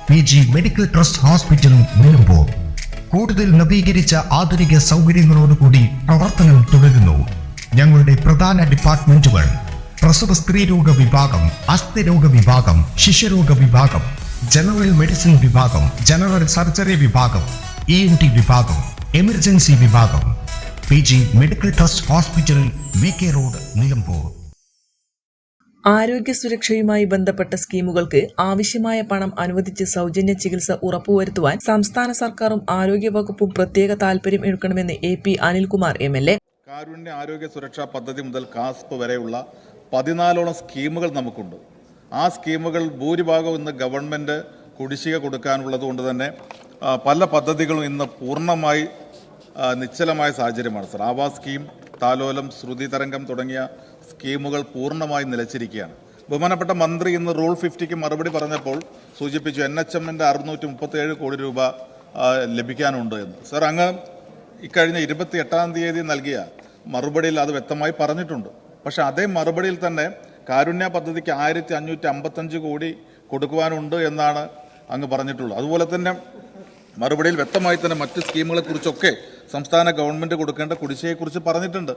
PG medical trust hospital Nilambur. കൂടുതൽ നവീകരിച്ച ആധുനിക സൗകര്യങ്ങളോടുകൂടി പ്രവർത്തനം തുടരുന്നു. ഞങ്ങളുടെ പ്രധാന ഡിപ്പാർട്ട്മെന്റുകൾ: പ്രസവ സ്ത്രീരോഗ വിഭാഗം, അസ്ഥിരോഗ വിഭാഗം, ശിശുരോഗ വിഭാഗം, ജനറൽ മെഡിസിൻ വിഭാഗം, ജനറൽ സർജറി വിഭാഗം, ENT വിഭാഗം, എമർജൻസി വിഭാഗം. PG medical trust hospital, VK road, Nilambur. ആരോഗ്യ സുരക്ഷയുമായി ബന്ധപ്പെട്ട സ്കീമുകൾക്ക് ആവശ്യമായ പണം അനുവദിച്ച് സൗജന്യ ചികിത്സ ഉറപ്പുവരുത്തുവാൻ സംസ്ഥാന സർക്കാരും ആരോഗ്യവകുപ്പും പ്രത്യേക താൽപര്യം എടുക്കണമെന്ന് AP അനിൽകുമാർ MLA. കാരുണ്യ ആരോഗ്യ സുരക്ഷാ പദ്ധതി മുതൽ കാസ്പ് വരെയുള്ള 14ഓളം സ്കീമുകൾ നമുക്കുണ്ട്. ആ സ്കീമുകൾ ഭൂരിഭാഗവും ഇന്ന് ഗവൺമെൻറ് കുടിശ്ശിക കൊടുക്കാനുള്ളത് കൊണ്ട് തന്നെ പല പദ്ധതികളും ഇന്ന് പൂർണ്ണമായി നിശ്ചലമായ സാഹചര്യമാണ് സർ. ആവാസ് സ്കീം, താലോലം, ശ്രുതി തരംഗം തുടങ്ങിയ സ്കീമുകൾ പൂർണ്ണമായി നിലച്ചിരിക്കുകയാണ്. ബഹുമാനപ്പെട്ട മന്ത്രി ഇന്ന് റൂൾ 50ക്ക് മറുപടി പറഞ്ഞപ്പോൾ സൂചിപ്പിച്ചു NHMന്റെ 637 കോടി രൂപ ലഭിക്കാനുണ്ട് എന്ന്. സർ, അങ്ങ് ഇക്കഴിഞ്ഞ 28-ാം തീയതി നൽകിയ മറുപടിയിൽ അത് വ്യക്തമായി പറഞ്ഞിട്ടുണ്ട്. പക്ഷെ അതേ മറുപടിയിൽ തന്നെ കാരുണ്യ പദ്ധതിക്ക് 1555 കോടി കൊടുക്കുവാനുണ്ട് എന്നാണ് അങ്ങ് പറഞ്ഞിട്ടുള്ളത്. അതുപോലെ തന്നെ മറുപടിയിൽ വ്യക്തമായി തന്നെ മറ്റ് സ്കീമുകളെക്കുറിച്ചൊക്കെ സംസ്ഥാന ഗവൺമെൻറ് കൊടുക്കേണ്ട കുടിശ്ശികയെക്കുറിച്ച് പറഞ്ഞിട്ടുണ്ട്.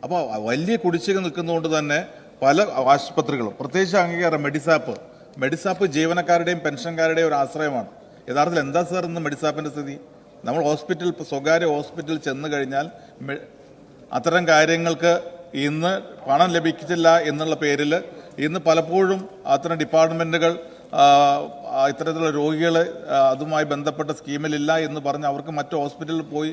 അപ്പോൾ വലിയ കുടിശ്ശിക നിൽക്കുന്നതുകൊണ്ട് തന്നെ പല ആശുപത്രികളും, പ്രത്യേകിച്ച് അംഗീകാരം മെഡിസാപ്പ് ജീവനക്കാരുടെയും പെൻഷൻകാരുടെയും ഒരു ആശ്രയമാണ്. യഥാർത്ഥത്തിൽ എന്താ സാർ ഇന്ന് മെഡിസാപ്പിൻ്റെ സ്ഥിതി? നമ്മൾ സ്വകാര്യ ഹോസ്പിറ്റലിൽ ചെന്ന് കഴിഞ്ഞാൽ അത്തരം കാര്യങ്ങൾക്ക് ഇന്ന് പണം ലഭിച്ചില്ല എന്നുള്ള പേരിൽ ഇന്ന് പലപ്പോഴും അത്തരം ഡിപ്പാർട്ട്മെൻറ്റുകൾ ഇത്തരത്തിലുള്ള രോഗികൾ അതുമായി ബന്ധപ്പെട്ട സ്കീമിലില്ല എന്ന് പറഞ്ഞ് അവർക്ക് മറ്റു ഹോസ്പിറ്റലിൽ പോയി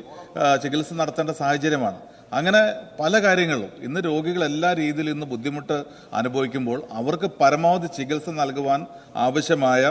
ചികിത്സ നടത്തേണ്ട സാഹചര്യമാണ്. അങ്ങനെ പല കാര്യങ്ങളും ഇന്ന് രോഗികൾ എല്ലാ രീതിയിലും ഇന്ന് ബുദ്ധിമുട്ട് അനുഭവിക്കുമ്പോൾ അവർക്ക് പരമാവധി ചികിത്സ നൽകുവാൻ ആവശ്യമായ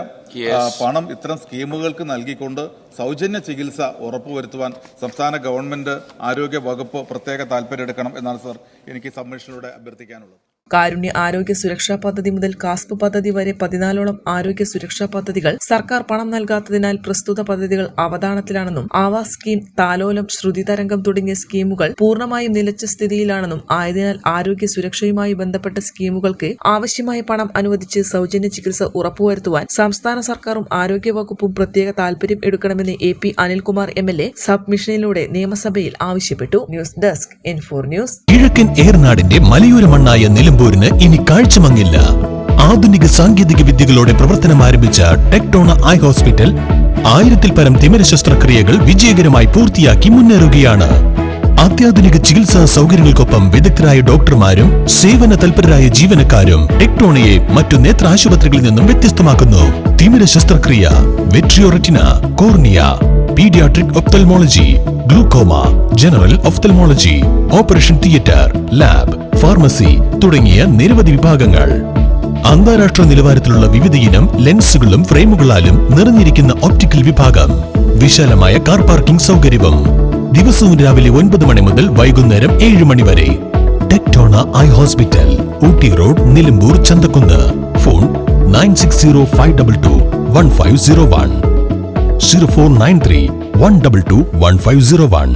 പണം ഇത്തരം സ്കീമുകൾക്ക് നൽകിക്കൊണ്ട് സൗജന്യ ചികിത്സ ഉറപ്പുവരുത്തുവാൻ സംസ്ഥാന ഗവൺമെൻറ് ആരോഗ്യ വകുപ്പ് പ്രത്യേക താല്പര്യം എടുക്കണം എന്നാണ് സർ എനിക്ക് സബ്മിഷനിലൂടെ അഭ്യർത്ഥിക്കാനുള്ളത്. കാരുണ്യ ആരോഗ്യ സുരക്ഷാ പദ്ധതി മുതൽ കാസ്പ് പദ്ധതി വരെ 14ഓളം ആരോഗ്യ സുരക്ഷാ പദ്ധതികൾ സർക്കാർ പണം നൽകാത്തതിനാൽ പ്രസ്തുത പദ്ധതികൾ അവതാളത്തിലാണെന്നും ആവാസ് സ്കീം, താലോലം, ശ്രുതി തരംഗം തുടങ്ങിയ സ്കീമുകൾ പൂർണ്ണമായും നിലച്ച സ്ഥിതിയിലാണെന്നും ആയതിനാൽ ആരോഗ്യ സുരക്ഷയുമായി ബന്ധപ്പെട്ട സ്കീമുകൾക്ക് ആവശ്യമായ പണം അനുവദിച്ച് സൗജന്യ ചികിത്സ ഉറപ്പുവരുത്തുവാൻ സംസ്ഥാന സർക്കാരും ആരോഗ്യവകുപ്പും പ്രത്യേക താൽപര്യം എടുക്കണമെന്ന് AP അനിൽകുമാർ MLA സബ്മിഷനിലൂടെ നിയമസഭയിൽ ആവശ്യപ്പെട്ടു. News desk N4 news. കിഴക്കൻ ഏർനാടിന്റെ മലയോര മണ്ണായ നിലമ്പൂരിന് ഇനി കാഴ്ചമങ്ങില്ല. ആധുനിക സാങ്കേതിക വിദ്യകളോടെ പ്രവർത്തനം ആരംഭിച്ച ടെക്ടോണ ഐ ഹോസ്പിറ്റൽ 1000-ൽ പരം തിമിര ശസ്ത്രക്രിയകൾ വിജയകരമായി പൂർത്തിയാക്കി മുന്നേറുകയാണ്. അത്യാധുനിക ചികിത്സാ സൗകര്യങ്ങൾക്കൊപ്പം വിദഗ്ധരായ ഡോക്ടർമാരും സേവന തൽപരരായ ജീവനക്കാരും ടെക്ടോണയെ മറ്റു നേത്ര ആശുപത്രികളിൽ നിന്നും വ്യത്യസ്തമാക്കുന്നു. തിമിര ശസ്ത്രക്രിയ, vitreoretina, cornea, paediatric ophthalmology, glaucoma, general ophthalmology, operation theatre, lab, pharmacy തുടങ്ങിയ നിരവധി വിഭാഗങ്ങൾ. അന്താരാഷ്ട്ര നിലവാരത്തിലുള്ള വിവിധയിനം ലെൻസുകളും ഫ്രെയിമുകളാലും നിറഞ്ഞിരിക്കുന്ന ഒപ്റ്റിക്കൽ വിഭാഗം, വിശാലമായ കാർ പാർക്കിംഗ് സൗകര്യവും. ദിവസവും രാവിലെ 9 മണി മുതൽ വൈകുന്നേരം 7 മണി വരെ. Tectona eye hospital, Ooty road, Nilambur, Chanthakkunnu. Phone 9605221501, 0493 122 1501.